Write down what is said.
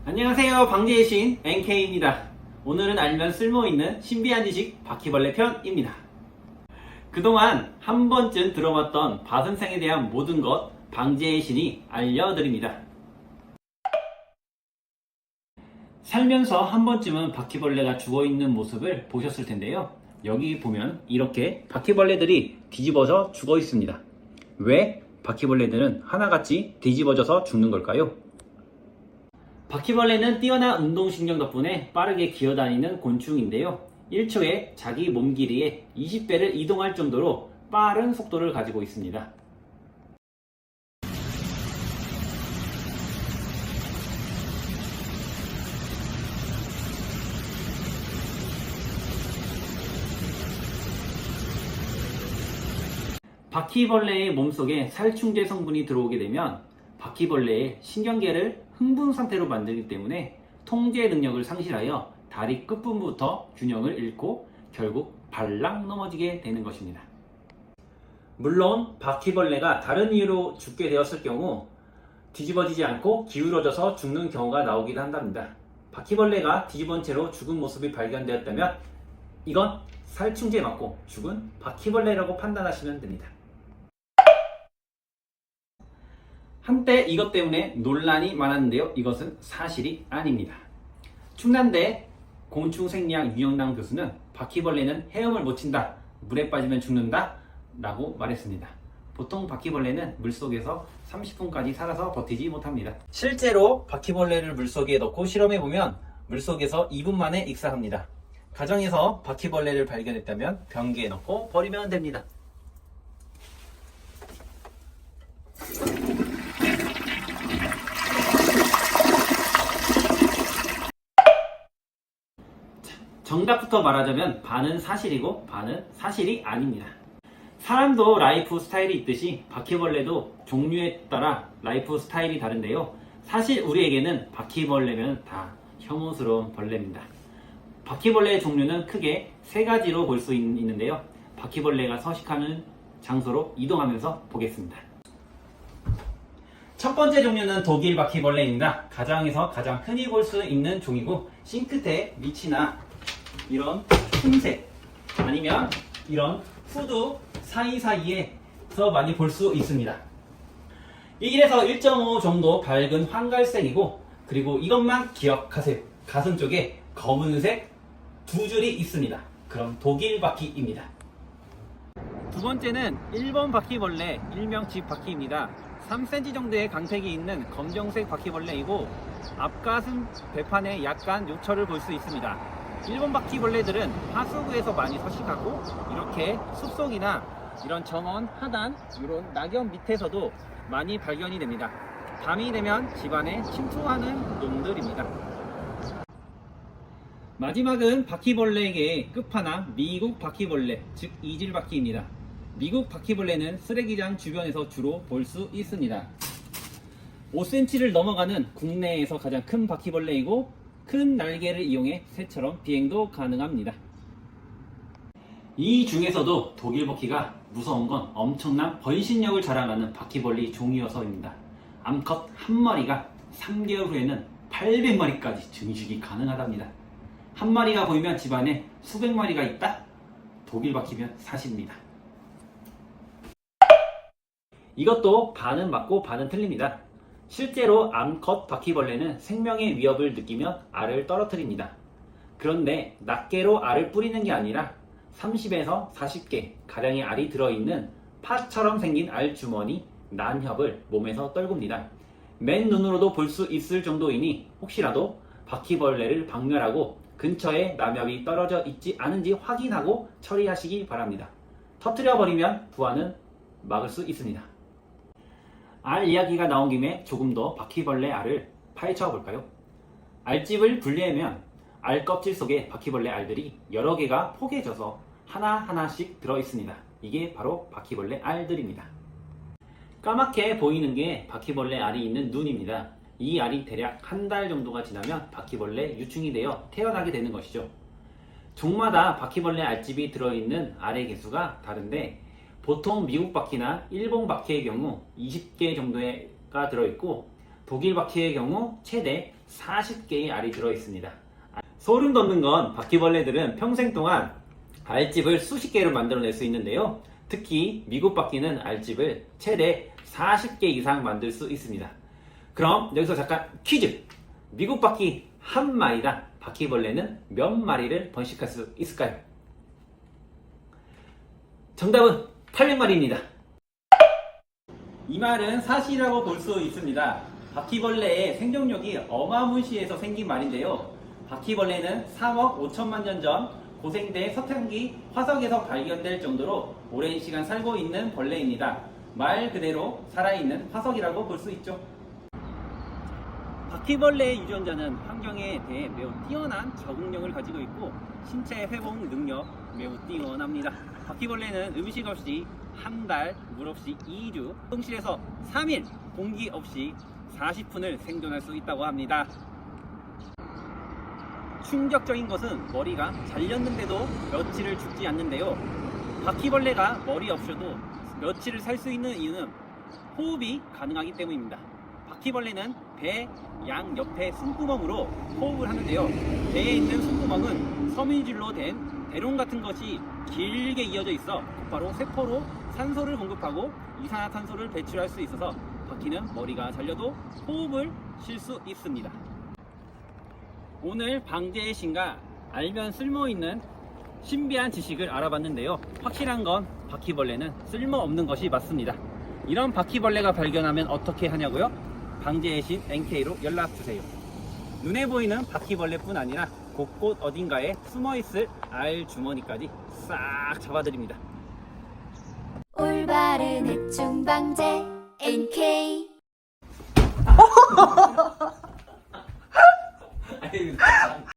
안녕하세요. 방제의 신 NK입니다. 오늘은 알면 쓸모있는 신비한 지식 바퀴벌레 편입니다. 그동안 한 번쯤 들어봤던 바선생에 대한 모든 것 방제의 신이 알려드립니다. 살면서 한 번쯤은 바퀴벌레가 죽어있는 모습을 보셨을 텐데요. 여기 보면 이렇게 바퀴벌레들이 뒤집어져 죽어 있습니다. 왜 바퀴벌레들은 하나같이 뒤집어져서 죽는 걸까요? 바퀴벌레는 뛰어난 운동신경 덕분에 빠르게 기어다니는 곤충인데요. 1초에 자기 몸 길이의 20배를 이동할 정도로 빠른 속도를 가지고 있습니다. 바퀴벌레의 몸속에 살충제 성분이 들어오게 되면 바퀴벌레의 신경계를 흥분 상태로 만들기 때문에 통제 능력을 상실하여 다리 끝부분부터 균형을 잃고 결국 발락 넘어지게 되는 것입니다. 물론 바퀴벌레가 다른 이유로 죽게 되었을 경우 뒤집어지지 않고 기울어져서 죽는 경우가 나오기도 한답니다. 바퀴벌레가 뒤집은 채로 죽은 모습이 발견되었다면 이건 살충제에 맞고 죽은 바퀴벌레라고 판단하시면 됩니다. 한때 이것 때문에 논란이 많았는데요. 이것은 사실이 아닙니다. 충남대 곤충생리학 유영남 교수는 바퀴벌레는 헤엄을 못 친다, 물에 빠지면 죽는다 라고 말했습니다. 보통 바퀴벌레는 물속에서 30분까지 살아서 버티지 못합니다. 실제로 바퀴벌레를 물속에 넣고 실험해보면 물속에서 2분 만에 익사합니다. 가정에서 바퀴벌레를 발견했다면 변기에 넣고 버리면 됩니다. 정답부터 말하자면 반은 사실이고 반은 사실이 아닙니다. 사람도 라이프 스타일이 있듯이 바퀴벌레도 종류에 따라 라이프 스타일이 다른데요. 사실 우리에게는 바퀴벌레면 다 혐오스러운 벌레입니다. 바퀴벌레의 종류는 크게 세 가지로 볼 수 있는데요. 바퀴벌레가 서식하는 장소로 이동하면서 보겠습니다. 첫 번째 종류는 독일 바퀴벌레입니다. 가정에서 가장 흔히 볼 수 있는 종이고 싱크대 밑이나 이런 틈새 아니면 이런 후드 사이사이에서 많이 볼 수 있습니다. 1에서 1.5 정도 밝은 황갈색이고 그리고 이것만 기억하세요. 가슴 쪽에 검은색 두 줄이 있습니다. 그럼 독일 바퀴입니다. 두 번째는 일본 바퀴벌레, 일명 집바퀴입니다. 3cm 정도의 강택이 있는 검정색 바퀴벌레이고 앞가슴 배판에 약간 요철을 볼 수 있습니다. 일본 바퀴벌레들은 하수구에서 많이 서식하고 이렇게 숲속이나 이런 정원, 하단, 이런 낙엽 밑에서도 많이 발견이 됩니다. 밤이 되면 집안에 침투하는 놈들입니다. 마지막은 바퀴벌레의 끝판왕 미국 바퀴벌레, 즉 이질바퀴입니다. 미국 바퀴벌레는 쓰레기장 주변에서 주로 볼 수 있습니다. 5cm를 넘어가는 국내에서 가장 큰 바퀴벌레이고 큰 날개를 이용해 새처럼 비행도 가능합니다. 이 중에서도 독일 바퀴가 무서운 건 엄청난 번식력을 자랑하는 바퀴벌레 종이어서입니다. 암컷 한 마리가 3개월 후에는 800마리까지 증식이 가능하답니다. 한 마리가 보이면 집안에 수백 마리가 있다? 독일 바퀴면 사실입니다. 이것도 반은 맞고 반은 틀립니다. 실제로 암컷 바퀴벌레는 생명의 위협을 느끼면 알을 떨어뜨립니다. 그런데 낱개로 알을 뿌리는 게 아니라 30에서 40개 가량의 알이 들어있는 파처럼 생긴 알주머니, 난협을 몸에서 떨굽니다. 맨눈으로도 볼 수 있을 정도이니 혹시라도 바퀴벌레를 박멸하고 근처에 남협이 떨어져 있지 않은지 확인하고 처리하시기 바랍니다. 터뜨려버리면 부화는 막을 수 있습니다. 알 이야기가 나온 김에 조금 더 바퀴벌레 알을 파헤쳐 볼까요? 알집을 분리하면 알 껍질 속에 바퀴벌레 알들이 여러 개가 포개져서 하나하나씩 들어있습니다. 이게 바로 바퀴벌레 알들입니다. 까맣게 보이는 게 바퀴벌레 알이 있는 눈입니다. 이 알이 대략 한 달 정도가 지나면 바퀴벌레 유충이 되어 태어나게 되는 것이죠. 종마다 바퀴벌레 알집이 들어있는 알의 개수가 다른데 보통 미국 바퀴나 일본 바퀴의 경우 20개 정도가 들어있고 독일 바퀴의 경우 최대 40개의 알이 들어있습니다. 소름 돋는 건 바퀴벌레들은 평생 동안 알집을 수십 개로 만들어낼 수 있는데요. 특히 미국 바퀴는 알집을 최대 40개 이상 만들 수 있습니다. 그럼 여기서 잠깐 퀴즈! 미국 바퀴 한 마리당 바퀴벌레는 몇 마리를 번식할 수 있을까요? 정답은 800마리입니다. 이 말은 사실이라고 볼 수 있습니다. 바퀴벌레의 생존력이 어마무시해서 생긴 말인데요. 바퀴벌레는 3억 5천만 년 전 고생대 서탄기 화석에서 발견될 정도로 오랜 시간 살고 있는 벌레입니다. 말 그대로 살아있는 화석이라고 볼 수 있죠. 바퀴벌레의 유전자는 환경에 대해 매우 뛰어난 적응력을 가지고 있고 신체 회복 능력 매우 뛰어납니다. 바퀴벌레는 음식 없이 한 달, 물 없이 2주, 응실에서 3일, 공기 없이 40분을 생존할 수 있다고 합니다. 충격적인 것은 머리가 잘렸는데도 며칠을 죽지 않는데요. 바퀴벌레가 머리 없어도 며칠을 살 수 있는 이유는 호흡이 가능하기 때문입니다. 바퀴벌레는 배 양 옆에 숨구멍으로 호흡을 하는데요. 배에 있는 숨구멍은 섬유질로 된 배롱 같은 것이 길게 이어져 있어 곧바로 세포로 산소를 공급하고 이산화탄소를 배출할 수 있어서 바퀴는 머리가 잘려도 호흡을 쉴 수 있습니다. 오늘 방제의 신과 알면 쓸모있는 신비한 지식을 알아봤는데요. 확실한 건 바퀴벌레는 쓸모없는 것이 맞습니다. 이런 바퀴벌레가 발견하면 어떻게 하냐고요? 방제의 신 NK로 연락주세요. 눈에 보이는 바퀴벌레뿐 아니라 곳곳 어딘가에 숨어있을 알 주머니까지 싹 잡아드립니다. 올바른 해충 방제 NK